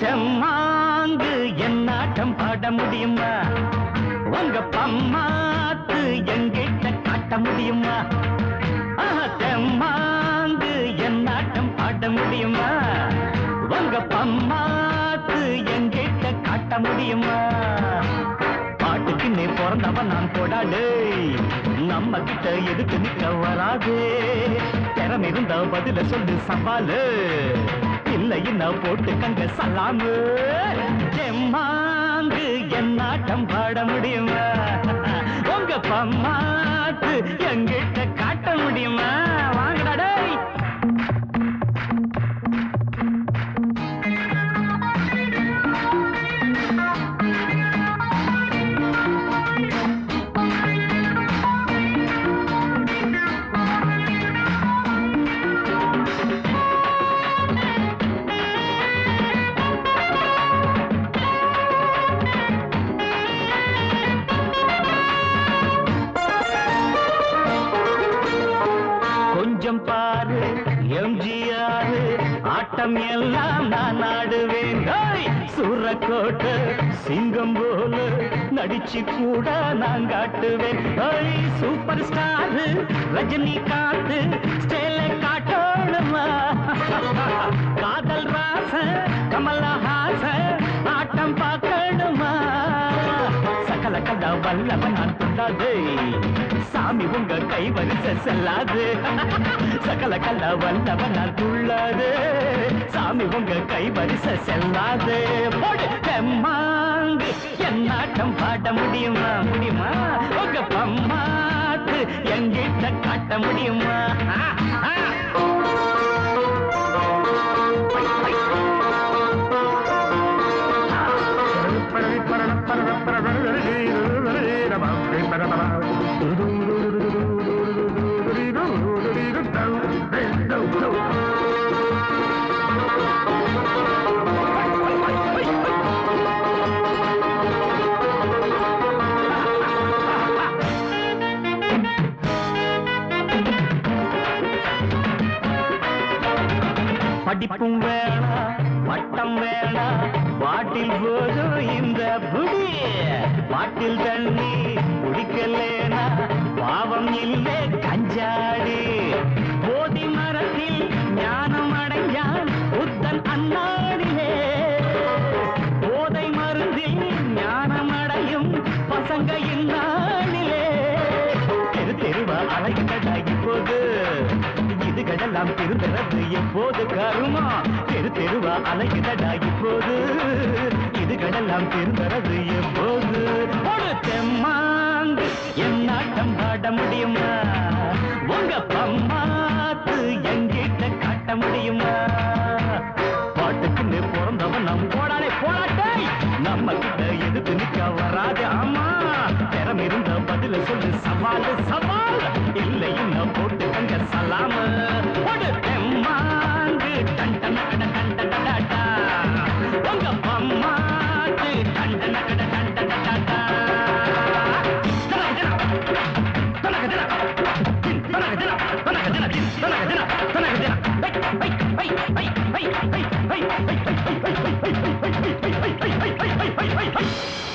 செம்மாங்கு என்னாட்டம் பாட முடியுமா? உங்க பம்மாத்து எங்கிட்ட காட்ட முடியுமா? செம்மாங்கு என்னாட்டம் பாட முடியுமா? உங்க பம்மாத்து எங்கிட்ட காட்ட முடியுமா? பாட்டுக்கு நீ பிறந்தவன் நான் போடாடே, நம்ம கிட்ட எதுக்கு நிக்க வராது. திறம் இருந்தா பதில சொல்லு சவாலு, இல்லைன்னா போட்டு கங்க சலாமு. செம்மாங்கு என்னாட்டம் பாட முடியுமா? உங்க பம்மாத்து எங்கிட்ட காட்ட முடியுமா? வாங்கடா டேய். கொஞ்சம் பாரு எம்ஜிஆர் ஆட்டம் எல்லாம் நான் ஆடுவேன். சூரக்கோட்டை சிங்கம் போல நடிச்சு கூட நான் காட்டுவேன். சூப்பர் ஸ்டார் ரஜினிகாந்த் ஸ்டைல காட்டணுமா? காதல் ராச கமலஹாசன் ஆட்டம் பார்க்கணுமா? சகல கதா வல்லவன் நான் துண்டாது, சாமி உங்க கை வரிசை செல்லாது. சகல கல்ல வல்லவன் நான் துள்ளாது, சாமி உங்க கை வரிசை செல்லாது. செம்மாங்கு என்னாட்டம் பாட முடியுமா? முடியுமா? உங்க பம்மாத்து எங்கிட்ட காட்ட முடியுமா? படிப்பும் வேணா வட்டம் வேணா, பாட்டில் போதும் இந்த புடி. பாட்டில் தண்ணி குடிக்கலேனா பாவம் இல்லை கஞ்சாடி. போதி மரத்தில் ஞானம் அடைஞ்சான் புத்தன் அண்ணாடிலே, போதை மருந்தில் ஞானம் அடையும் பசங்க இந்நாளிலே. தெரு தெருவா அலைகளாகி போது இதுகளெல்லாம் திருந்தறது எப்போது கருமா? தெரு தெருவா அலைகளாகி போது இதுகளெல்லாம் திருந்தறது எப்போது? ஒரு செம்மாங்கு என்னாட்டம் பாட முடியுமா? உங்க பம்மாத்து எங்கிட்ட காட்ட முடியுமா? பாட்டுக்குன்னு பிறந்தவன் நம் போடாடே போடாட்டே, நம்ம கிட்ட எதுக்கு நிக்க வராது. ஆமா திறம் இருந்த பதில சொல்லு சவால் சவால், இல்லைன்னா போட்டு கங்க சலாம. ஒரு தெம்மாங்கு டண்டன கட டண்டடடா, உங்க பம்மாக்கு டண்டன கட டண்டடடா.